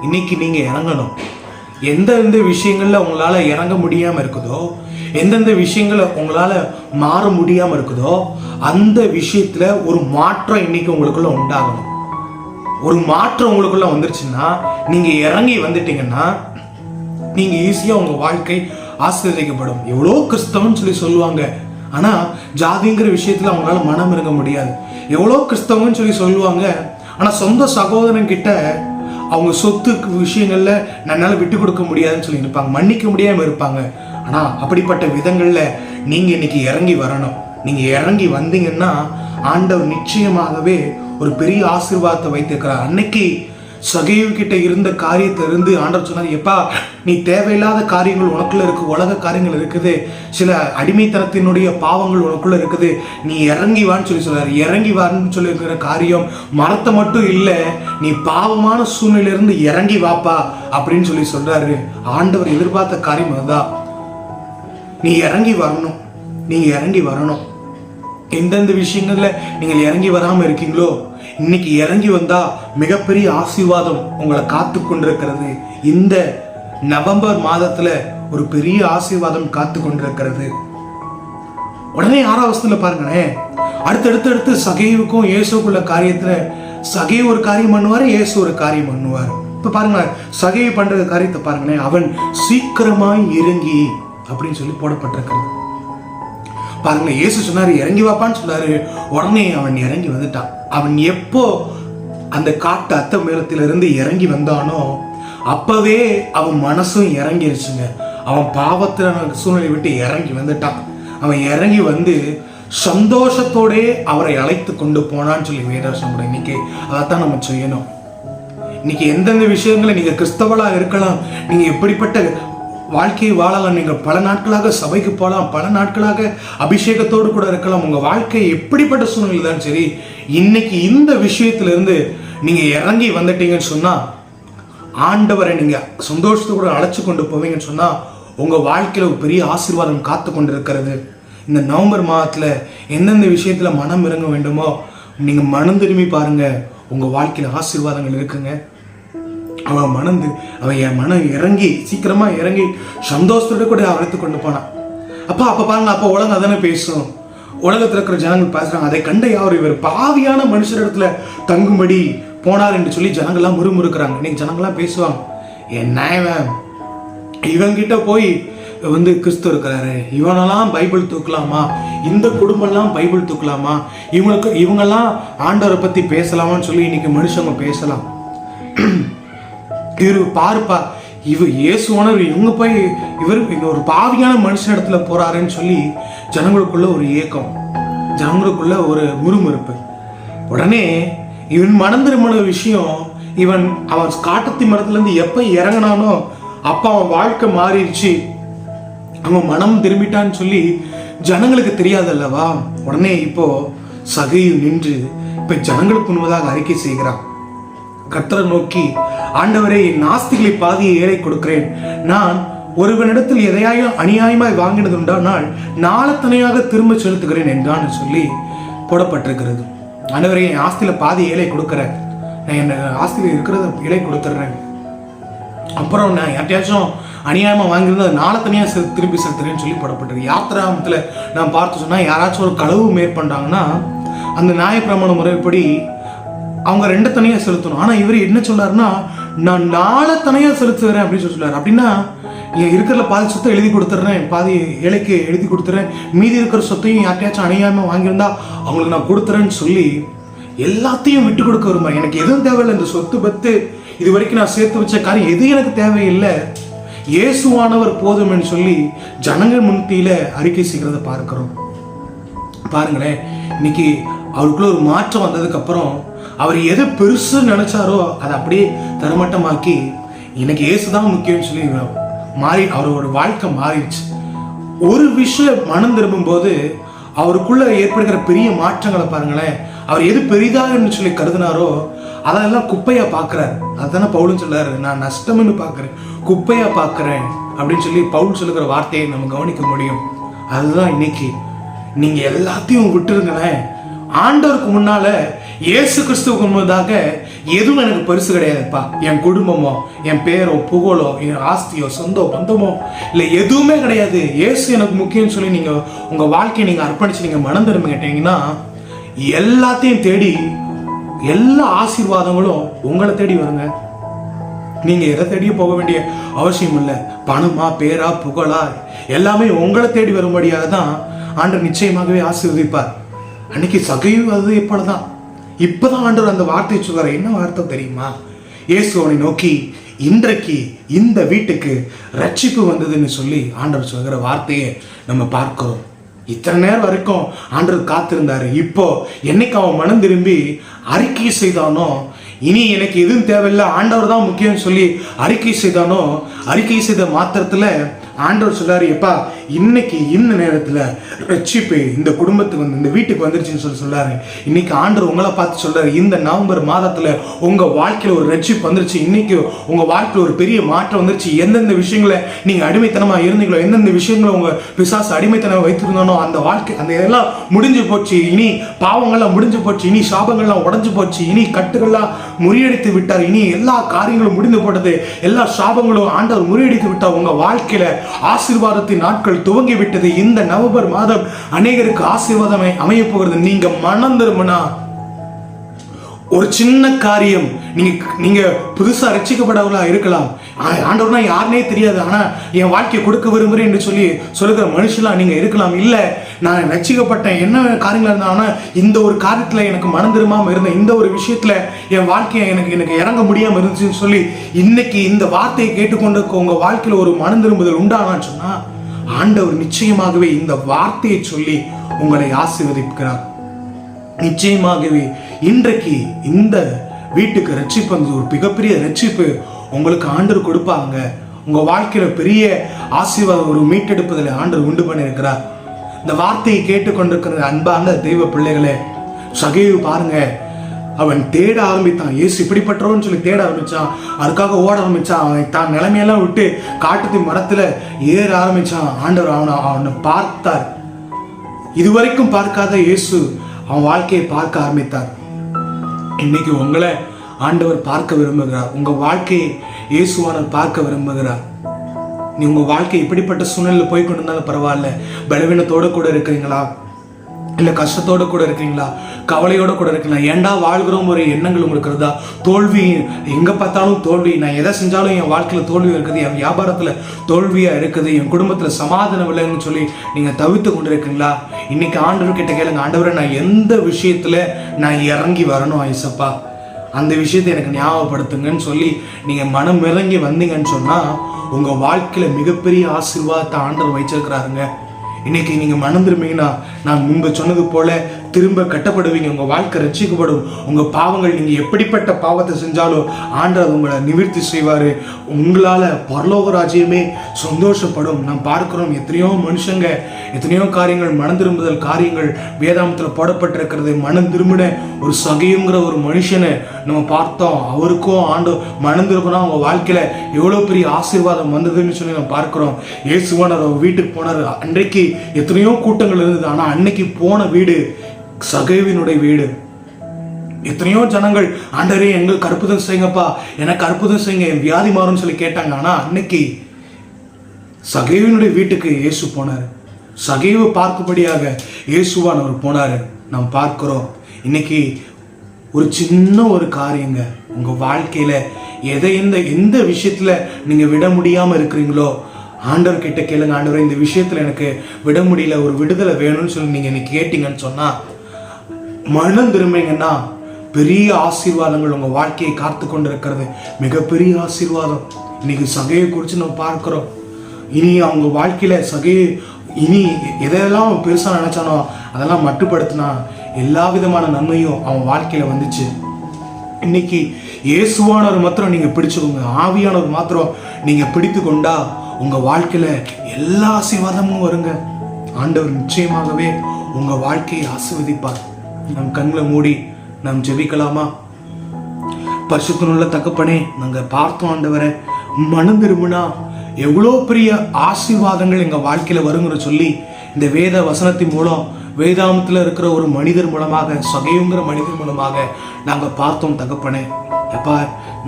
இன்னைக்கு நீங்க இறங்கணும். எந்தெந்த விஷயங்கள்ல உங்களால இறங்க முடியாம இருக்குதோ, எந்தெந்த விஷயங்கள உங்களால மாற முடியாம இருக்குதோ, அந்த விஷயத்துல ஒரு மாற்றம் இன்னைக்கு உங்களுக்குள்ள உண்டாகணும். ஒரு மாற்றம் உங்களுக்குள்ள வந்துருச்சுன்னா, நீங்க இறங்கி வந்துட்டீங்கன்னா நீங்க ஈஸியா உங்க வாழ்க்கை ஆசீர்வதிக்கப்படும். எவ்வளோ கிறிஸ்தவன் சொல்லி சொல்லுவாங்க, ஆனா ஜாதிங்கிற விஷயத்துல அவங்களால மனம் இறங்க முடியாது. எவ்வளோ கிறிஸ்தவன் சொல்லி சொல்லுவாங்க, ஆனா சொந்த சகோதரன் கிட்ட அவங்க சொத்து விஷயங்கள்ல என்னால விட்டு கொடுக்க முடியாதுன்னு சொல்லி இருப்பாங்க, மன்னிக்க முடியாம இருப்பாங்க. ஆனா அப்படிப்பட்ட விதங்கள்ல நீங்க இன்னைக்கு இறங்கி வரணும். நீங்க இறங்கி வந்தீங்கன்னா ஆண்டவர் நிச்சயமாகவே ஒரு பெரிய ஆசீர்வாதத்தை வைத்திருக்கிறார். அன்னைக்கு சகேயு கிட்ட இருந்த காரியத்திலிருந்து ஆண்டவர் சொன்னார், எப்பா நீ தேவையில்லாத காரியங்கள் உனக்குள்ள இருக்கு, உலக காரியங்கள் இருக்குது, சில அடிமைத்தனத்தினுடைய பாவங்கள் உனக்குள்ள இருக்குது, நீ இறங்கி வான்னு சொல்லி சொல்றாரு. இறங்கி வான்னு சொல்லி இருக்கிற காரியம் மரத்தை மட்டும் இல்லை, நீ பாவமான சூழ்நிலையிலிருந்து இறங்கி வாப்பா அப்படின்னு சொல்லி சொல்றாரு. ஆண்டவர் எதிர்பார்த்த காரியம் அதுதான். நீ இறங்கி வரணும், நீங்க இறங்கி வரணும். எந்தெந்த விஷயங்கள்ல நீங்கள் இறங்கி வராம இருக்கீங்களோ, இன்னைக்கு இறங்கி வந்தா மிகப்பெரிய ஆசீர்வாதம் உங்களை காத்து கொண்டிருக்கிறது. இந்த நவம்பர் மாதத்துல ஒரு பெரிய ஆசீர்வாதம் காத்து கொண்டிருக்கிறது. உடனே 6ஆம் வசனத்துல பாருங்களேன், அடுத்தடுத்து சகேயுக்கும் இயேசுக்குள்ள காரியத்துல சகேயு ஒரு காரியம் பண்ணுவாரு, இயேசு ஒரு காரியம் பண்ணுவார். இப்ப பாருங்க, சகேயு பண்ற காரியத்தை பாருங்களேன், அவன் சீக்கிரமாய் இறங்கி அப்படின்னு சொல்லி போடப்பட்டிருக்கிறது. பாருங்க, இயேசு சொன்னாரு இறங்கி வாப்பான்னு சொன்னாரு, உடனே அவன் இறங்கி வந்துட்டான். அவன் எப்போ அந்த காட்டு அத்த மேலத்திலிருந்து இறங்கி வந்தானோ அப்பவே அவன் மனசும் இறங்கிருச்சுங்க. அவன் பாவத்தின சூழ்நிலை விட்டு இறங்கி வந்துட்டான். அவன் இறங்கி வந்து சந்தோஷத்தோடே அவரை அழைத்து கொண்டு போனான்னு சொல்லி வேதவசனம். இன்னைக்கு அதைத்தான் நம்ம செய்யணும். இன்னைக்கு எந்தெந்த விஷயங்களை நீங்க கிறிஸ்தவளாக இருக்கலாம், நீங்க எப்படிப்பட்ட வாழ்க்கையை வாழலாம், நீங்கள் பல நாட்களாக சபைக்கு போகலாம், பல நாட்களாக அபிஷேகத்தோடு கூட இருக்கலாம், உங்க வாழ்க்கை எப்படிப்பட்ட சூழ்நிலை தான் சரி, இன்னைக்கு இந்த விஷயத்திலிருந்து நீங்க இறங்கி வந்துட்டீங்கன்னு சொன்னா ஆண்டவரை நீங்க சந்தோஷத்தை கூட அழைச்சு கொண்டு போவீங்கன்னு சொன்னா உங்க வாழ்க்கையில ஒரு பெரிய ஆசீர்வாதம் காத்து கொண்டு இருக்கிறது. இந்த நவம்பர் மாதத்துல எந்தெந்த விஷயத்துல மனம் இறங்க வேண்டுமோ நீங்க மனம் திரும்பி பாருங்க, உங்க வாழ்க்கையில ஆசீர்வாதங்கள் இருக்குங்க. அவன் என் மனம் இறங்கி சீக்கிரமா இறங்கி சந்தோஷத்தோட கூட அழைத்து கொண்டு போனான். அப்ப பாருங்க, அப்ப உலகம் அதானே பேசும். உலகத்துல இருக்கிற ஜனங்கள் பேசுறாங்க, அதை கண்ட யாரும் இவர் பாவியான மனுஷரிடத்துல தங்கும்படி போனார் என்று சொல்லி ஜனங்கள்லாம் முறுமுறுக்கிறாங்க. இன்னைக்கு ஜனங்கள்லாம் பேசுவாங்க, என்ன இவங்கிட்ட போய் வந்து கிறிஸ்து இருக்கிறாரு, இவனெல்லாம் பைபிள் தூக்கலாமா, இந்த குடும்பம்லாம் பைபிள் தூக்கலாமா, இவங்கெல்லாம் ஆண்டவரை பத்தி பேசலாமான்னு சொல்லி இன்னைக்கு மனுஷங்க பேசலாம். இவரு பாருப்பா, இயேசுவானவர் இவங்க போய் இவர் ஒரு பாவியான மனுஷன் இடத்துல போறாருன்னு சொல்லி ஜனங்களுக்குள்ள ஒரு ஏக்கம், ஜனங்களுக்குள்ள ஒரு முறுமுறுப்பு. உடனே இவன் மனம் திரும்பின விஷயம், அவன் காட்டத்தி மரத்துல இருந்து எப்ப இறங்கினானோ அப்ப அவன் வாழ்க்கை மாறிடுச்சு, அவன் மனம் திரும்பிட்டான்னு சொல்லி ஜனங்களுக்கு தெரியாதல்லவா. உடனே இப்போ சகேயு நின்று இப்ப ஜனங்களுக்கு முன்பதாக அறிக்கை செய்கிறான். கர்த்தரை நோக்கி, ஆண்டவரே, என் நாஸ்திகளை பாதியை ஏழை கொடுக்கிறேன். நான் ஒருவனிடத்தில் எதையாயும் அநியாயமாய் வாங்கினது உண்டானால் நாளத்தனையாக திரும்ப செலுத்துகிறேன் என்றான்னு சொல்லி போடப்பட்டிருக்கிறது. ஆண்டவரே, என் ஆஸ்தியில பாதி ஏழை கொடுக்கிறேன், நான் என் ஆஸ்தியில இருக்கிறத ஏழை கொடுத்துட்றேன். அப்புறம் நான் யார்ட்டையாச்சும் அநியாயமா வாங்கியிருந்தா நாளத்தனையா திருப்பி செலுத்துறேன்னு சொல்லி போடப்பட்டிருக்கு. யாத்திராமத்துல நான் பார்த்து சொன்னா, யாராச்சும் ஒரு களவு மேற்கொண்டாங்கன்னா அந்த நியாயப்பிரமாண முறைப்படி அவங்க 2 தனியா செலுத்தணும். ஆனா இவர் என்ன சொல்றாருன்னா, நான் 4 தனியா செலுத்துறேன் அப்படின்னு சொல்றாரு. அப்படின்னா இருக்கிற பாதி சொத்தை எழுதி கொடுத்துட்றேன், பாதி ஏழைக்கு எழுதி கொடுத்துறேன், மீதி இருக்கிற சொத்தையும் யார்ட்டையாச்சும் அநியாயமா வாங்கியிருந்தா அவங்களுக்கு நான் கொடுத்துறேன்னு சொல்லி எல்லாத்தையும் விட்டு கொடுக்க வருமா. எனக்கு எதுவும் தேவையில்லை, இந்த சொத்து பத்து இது வரைக்கும் நான் சேர்த்து வச்ச காரியம் எது எனக்கு தேவையில்லை, இயேசுவானவர் போதும்னு சொல்லி ஜனங்கள் முன்னிலையில அறிக்கை செய்கிறத பார்க்கிறோம். பாருங்களேன், இன்னைக்கு அவருக்குள்ள ஒரு மாற்றம் வந்ததுக்கு அப்புறம் அவர் எதை பெருசு நினைச்சாரோ அதை அப்படியே தரமட்டமாக்கி எனக்கு இயேசுதான் முக்கியம்னு சொல்லி மாறி அவரோட வாழ்க்கை மாறிடுச்சு. ஒரு விஷயம் மனம் திரும்பும் போது அவருக்குள்ள ஏற்படுகிற பெரிய மாற்றங்களை பாருங்களேன். அவர் எது பெரிதாக சொல்லி கருதினாரோ அதெல்லாம் குப்பையா பார்க்கிறார். அதுதானே பவுலும் சொல்றாரு, நான் நஷ்டம்னு பார்க்கிறேன், குப்பையா பார்க்கிறேன் அப்படின்னு சொல்லி பவுல் சொல்லுகிற வார்த்தையை நம்ம கவனிக்க முடியும். அதுதான் இன்னைக்கு நீங்க எல்லாத்தையும் விட்டுருங்களேன். ஆண்டவருக்கு முன்னால இயேசு கிறிஸ்துவுக்கு முன்னதாக எதுவும் எனக்கு பெருசு கிடையாதுப்பா. என் குடும்பமோ, என் பேரோ, புகழோ, என் ஆஸ்தியோ, சொந்தோ, பந்தமோ இல்லை எதுவுமே கிடையாது. இயேசு எனக்கு முக்கியம்னு சொல்லி நீங்க உங்க வாழ்க்கையை நீங்க அர்ப்பணிச்சு நீங்க மனம் திரும்ப கேட்டீங்கன்னா எல்லாத்தையும் தேடி எல்லா ஆசீர்வாதங்களும் உங்களை தேடி வருங்க. நீங்க எதை தேடியும் போக வேண்டிய அவசியம் இல்லை. பணமா, பேரா, புகழா எல்லாமே உங்களை தேடி வரும்படியாக தான் ஆண்டவர் நிச்சயமாகவே ஆசீர்வதிப்பார். அன்னைக்கு சகைவு அது எப்பொழுதுதான் இப்பதான் ஆண்டவர் அந்த வார்த்தையை சொல்றாரு. என்ன வார்த்தை தெரியுமா? இயேசு அவனை நோக்கி இன்றைக்கு இந்த வீட்டுக்கு ரட்சிப்பு வந்ததுன்னு சொல்லி ஆண்டவர் சொல்கிற வார்த்தையை நம்ம பார்க்கிறோம். இத்தனை நேரம் வரைக்கும் ஆண்டவர் காத்திருந்தாரு. இப்போ என்னைக்கு அவன் மனம் திரும்பி அறிக்கை செய்தானோ, இனி எனக்கு எதுவும் தேவையில்லை, ஆண்டவர் தான் முக்கியம் சொல்லி அறிக்கை செய்தானோ, அறிக்கை செய்த மாத்திரத்துல ஆண்டவர் சொல்றாரு, எப்பா இன்னைக்கு இந்த நேரத்துல ரட்சிப்பு இந்த குடும்பத்துக்கு வந்து இந்த வீட்டுக்கு வந்துருச்சுன்னு சொல்லி சொல்றாரு. இன்னைக்கு ஆண்டவர் உங்களை பார்த்து சொல்றாரு, இந்த நவம்பர் மாதத்துல உங்க வாழ்க்கையில ஒரு ரட்சிப்பு வந்துருச்சு. இன்னைக்கு உங்க வாழ்க்கையில ஒரு பெரிய மாற்றம் வந்துருச்சு. எந்தெந்த விஷயங்களை நீங்க அடிமைத்தனமா இருந்தீங்களோ, எந்தெந்த விஷயங்களை உங்க பிசாசு அடிமைத்தனம் வைத்திருந்தானோ அந்த வாழ்க்கை அந்த இதெல்லாம் முடிஞ்சு போச்சு. இனி பாவங்கள்லாம் முடிஞ்சு போச்சு. இனி சாபங்கள்லாம் உடஞ்சு போச்சு. இனி கட்டுகள்லாம் முறியடித்து விட்டார். இனி எல்லா காரியங்களும் முடிந்து போட்டது. எல்லா சாபங்களும் ஆண்டவர் முறியடித்து விட்டார். உங்க வாழ்க்கையில ஆசீர்வாதத்தின் நாட்கள் துவங்கி விட்டது. இந்த நவம்பர் மாதம் அநேகருக்கு ஆசீர்வாதம் அமைய போகிறது. நீங்க மனம் திரும்பினா ஒரு சின்ன காரியம், நீங்க புதுசா ரட்சிக்கப்படவர்களா இருக்கலாம். ஆண்டவர்னா யாருனே தெரியாது, ஆனா என் வாழ்க்கையை கொடுக்க விரும்புறேன் என்று சொல்லி சொல்லுகிற மனுஷலாம் நீங்க இருக்கலாம். இல்ல நான் ரட்சிக்கப்பட்டேன், என்ன காரியங்களா இருந்தா, ஆனா இந்த ஒரு காரியத்துல எனக்கு மனம் திரும்பாம இருந்தேன், இந்த ஒரு விஷயத்துல என் வாழ்க்கையை எனக்கு இறங்க முடியாம இருந்துச்சுன்னு சொல்லி இன்னைக்கு இந்த வார்த்தையை கேட்டுக்கொண்டு உங்க வாழ்க்கையில ஒரு மனம் திரும்புதல் உண்டானான்னு சொன்னா ஆண்டவர் நிச்சயமாகவே இந்த வார்த்தையை சொல்லி உங்களை ஆசீர்வதிக்கிறார். நிச்சயமாகவே இன்றைக்கு இந்த வீட்டுக்கு ரட்சிப்பு, ஒரு மிகப்பெரிய ரட்சிப்பு உங்களுக்கு ஆண்டவர் கொடுப்பாங்க. உங்க வாழ்க்கையில பெரிய ஆசீர்வாதம், ஒரு மீட்டெடுப்பதில் ஆண்டவர் உண்டு பண்ணியிருக்கிறார். இந்த வார்த்தையை கேட்டுக்கொண்டிருக்கிற அன்பான தெய்வ பிள்ளைகளே, சகைவு பாருங்க, அவன் தேட ஆரம்பித்தான். இயேசு இப்படிப்பட்டவன்னு சொல்லி தேட ஆரம்பிச்சான். அதுக்காக ஓட ஆரம்பிச்சான். அவன் தான் நிலைமையெல்லாம் விட்டு காட்டுத்தி மரத்துல ஏற ஆரம்பிச்சான். ஆண்டவர் அவனை பார்த்தார். இதுவரைக்கும் பார்க்காத இயேசு அவன் வாழ்க்கையை பார்க்க ஆரம்பித்தார். இன்னைக்கு உங்களை ஆண்டவர் பார்க்க விரும்புகிறார். உங்க வாழ்க்கையை இயேசுவானவர் பார்க்க விரும்புகிறார். நீ உங்க வாழ்க்கை இப்படிப்பட்ட சூழ்நிலையில் போய் கொண்டு இருந்தாலும் பரவாயில்ல, பலவீனத்தோட கூட இருக்கிறீங்களா, இல்ல கஷ்டத்தோட கூட இருக்கீங்களா, கவலையோட கூட இருக்கலாம், ஏண்டா வாழ்கிறோம் ஒரு எண்ணங்கள் உங்களுக்கு இருக்குதா, தோல்வி எங்க பார்த்தாலும் தோல்வி, நான் எதை செஞ்சாலும் என் வாழ்க்கையில தோல்வி இருக்குது, என் வியாபாரத்துல தோல்வியா இருக்குது, என் குடும்பத்துல சமாதானம் இல்லைன்னு சொல்லி நீங்க தவித்து கொண்டு இருக்கீங்களா? இன்னைக்கு ஆண்டவர் கிட்ட கேளுங்க, ஆண்டவரை நான் எந்த விஷயத்துல நான் இறங்கி வரணும் ஐசப்பா, அந்த விஷயத்தை எனக்கு ஞாபகப்படுத்துங்கன்னு சொல்லி நீங்க மனம் இறங்கி வந்தீங்கன்னு சொன்னா உங்க வாழ்க்கையில மிகப்பெரிய ஆசீர்வாதத்தை ஆண்டவர் வச்சிருக்கிறாருங்க. இன்னைக்கு நீங்க மனம் திரும்பிங்கன்னா நான் முன்பு சொன்னது போல திரும்ப கட்டப்படுவீங்க. உங்க வாழ்க்கை ரட்சிக்கப்படும். உங்க பாவங்கள், நீங்க எப்படிப்பட்ட பாவத்தை செஞ்சாலும் ஆண்டவர் உங்களை நிவர்த்தி செய்வாரு. உங்களால பரலோக ராஜ்யமே சந்தோஷப்படும். நாம் பார்க்கிறோம் எத்தனையோ மனுஷங்க, எத்தனையோ காரியங்கள், மனம் திரும்புதல் காரியங்கள் வேதாந்தத்துல போடப்பட்டிருக்கிறது. மனம் திரும்பின ஒரு சகையுங்கிற ஒரு மனுஷனை நம்ம பார்த்தோம். அவருக்கும் ஆண்டு மனம் திரும்பினா அவங்க வாழ்க்கையில எவ்வளவு பெரிய ஆசீர்வாதம் வந்ததுன்னு சொல்லி நம்ம பார்க்கிறோம். இயேசுவானவர் அவர் வீட்டுக்கு போனார். அன்றைக்கு எத்தனையோ கூட்டங்கள் இருந்தது, ஆனா அன்னைக்கு போன வீடு சகைவினுடைய வீடு. எத்தனையோ ஜனங்கள் ஆண்டவரே எங்களுக்கு அற்புதம் செய்யுங்கப்பா, எனக்கு அற்புதம் செய்யுங்க, என் வியாதி மாறும்னு சொல்லி கேட்டாங்க. ஆனா அன்னைக்கு சகைவினுடைய வீட்டுக்கு இயேசு போனார். சகைவு பார்க்கும்படியாக இயேசுவானவர் போனாரு. நாம் பார்க்கிறோம். இன்னைக்கு ஒரு சின்ன ஒரு காரியங்க, உங்க வாழ்க்கையில எந்த விஷயத்துல நீங்க விட முடியாம இருக்கிறீங்களோ ஆண்டவர் கிட்ட கேளுங்க, ஆண்டவர் இந்த விஷயத்துல எனக்கு விட முடியல, ஒரு விடுதலை வேணும்னு சொல்லி நீங்க இன்னைக்கு கேட்டீங்கன்னு சொன்னா, மனம் திரும்பிங்கன்னா பெரிய ஆசீர்வாதங்கள் உங்க வாழ்க்கையை காத்து கொண்டு இருக்கிறது. மிகப்பெரிய ஆசீர்வாதம். இன்னைக்கு சகையை குறித்து நம்ம பார்க்கிறோம். இனி அவங்க வாழ்க்கையில சகையை இனி எதெல்லாம் பெருசா நினைச்சானோ அதெல்லாம் மட்டுப்படுத்தினா எல்லா விதமான நன்மையும் அவன் வாழ்க்கையில வந்துச்சு. இன்னைக்கு இயேசுவானவர் மாத்திரம் நீங்க பிடிச்சுக்கோங்க, ஆவியானவர் மாத்திரம் நீங்க பிடித்து கொண்டா உங்க வாழ்க்கையில எல்லா ஆசீர்வாதமும் வருங்க. ஆண்டவர் நிச்சயமாகவே உங்க வாழ்க்கையை ஆசீர்வதிப்பார். நம் கண்களை மூடி நாம் ஜெபிக்கலாமா? பரிசுத்தமுள்ள தகப்பனே, நாங்க பார்த்தோம் ஆண்டவரே, மனம் திரும்பினா எவ்வளோ பெரிய ஆசீர்வாதங்கள் எங்க வாழ்க்கையில வருங்கிற சொல்லி இந்த வேத வசனத்தின் மூலம், வேதாமத்தில் இருக்கிற ஒரு மனிதர் மூலமாக, சகையுங்கிற மனிதர் மூலமாக நாங்க பார்த்தோம் தகப்பனே. எப்பா,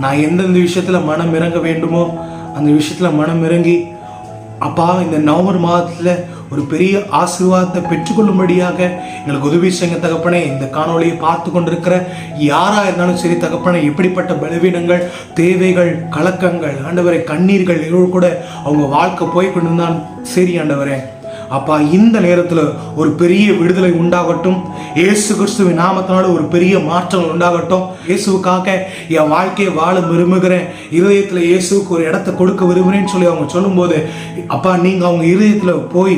நான் எந்தெந்த விஷயத்துல மனம் இறங்க வேண்டுமோ அந்த விஷயத்துல மனம் இறங்கி அப்பா இந்த நவம்பர் மாதத்துல ஒரு பெரிய ஆசீர்வாதத்தை பெற்றுக்கொள்ளும்படியாக எங்களுக்கு உதவி செய்யுங்க தகப்பனே. இந்த காணொலியை பார்த்து கொண்டிருக்கிற யாரா இருந்தாலும் சரி தகப்பனே, எப்படிப்பட்ட பலவீனங்கள், தேவைகள், கலக்கங்கள், ஆண்டவரை கண்ணீர்கள் இவங்க கூட அவங்க வாழ்க்கை போய் கொண்டிருந்தாலும் சரி ஆண்டவரே, அப்பா இந்த நேரத்துல ஒரு பெரிய விடுதலை உண்டாகட்டும். இயேசு கிறிஸ்துவின் நாமத்தினால ஒரு பெரிய மாற்றங்கள் உண்டாகட்டும். இயேசுவுக்காக என் வாழ்க்கையை வாழ விரும்புகிறேன், இருதயத்துல இயேசுவுக்கு ஒரு இடத்தை கொடுக்க விரும்புகிறேன்னு சொல்லி அவங்க சொல்லும்போது, அப்பா நீங்க அவங்க இருதயத்துல போய்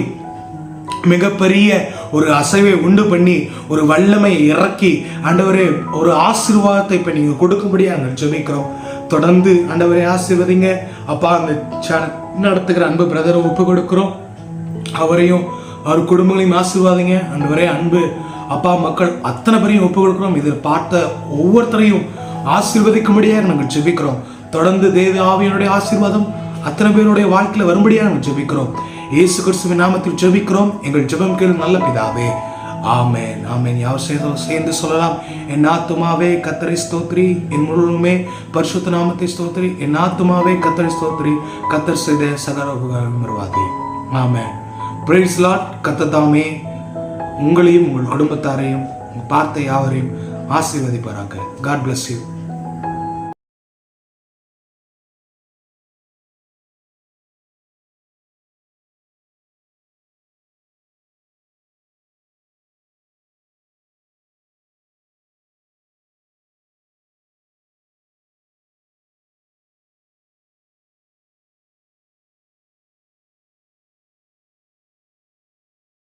மிகப்பெரிய ஒரு அசைவை உண்டு பண்ணி ஒரு வல்லமை இறக்கி ஆண்டவரே ஒரு ஆசீர்வாதத்தை இப்ப நீங்க கொடுக்கும்படியா நாங்கள் ஜெபிக்கிறோம். தொடர்ந்து ஆண்டவரே ஆசீர்வதிங்க அப்பா. அந்த சேனல் நடத்துகிற அன்பு பிரதரை ஒப்பு கொடுக்கிறோம், அவரையும் அவர் குடும்பங்களையும் ஆசீர்வாதிங்க ஆண்டவரே. அன்பு அப்பா மக்கள் அத்தனை பேரையும் ஒப்பு கொடுக்கிறோம். இதை பார்த்த ஒவ்வொருத்தரையும் ஆசீர்வதிக்கும்படியாக நாங்கள் ஜெபிக்கிறோம். தொடர்ந்து தேவ ஆவியனுடைய ஆசீர்வாதம் அத்தனை பேருடைய வாழ்க்கையில வரும்படியாக நாங்கள் ஜெபிக்கிறோம். இயேசு கிறிஸ்துவின் நாமத்தில் ஜெபிக்கிறோம் எங்கள் ஜெபம் கேளும் நல்ல பிதாவே, ஆமென் ஆமென். யார் சேர்ந்து சொல்லலாம்? என் ஆத்துமாவே கர்த்தரை ஸ்தோத்திரி, என் முழுமே பரிசுத்த நாமத்தை ஸ்தோத்திரி, என் ஆத்துமாவே கர்த்தரை ஸ்தோத்திரி, கர்த்தர் செய்த சகல உபகாரம் மறவாதே. ஆமென். Praise lord. கர்த்தர் தாமே உங்களையும் உங்கள் குடும்பத்தாரையும் பார்த்த யாவரையும் ஆசீர்வதிப்பாராக. God bless you.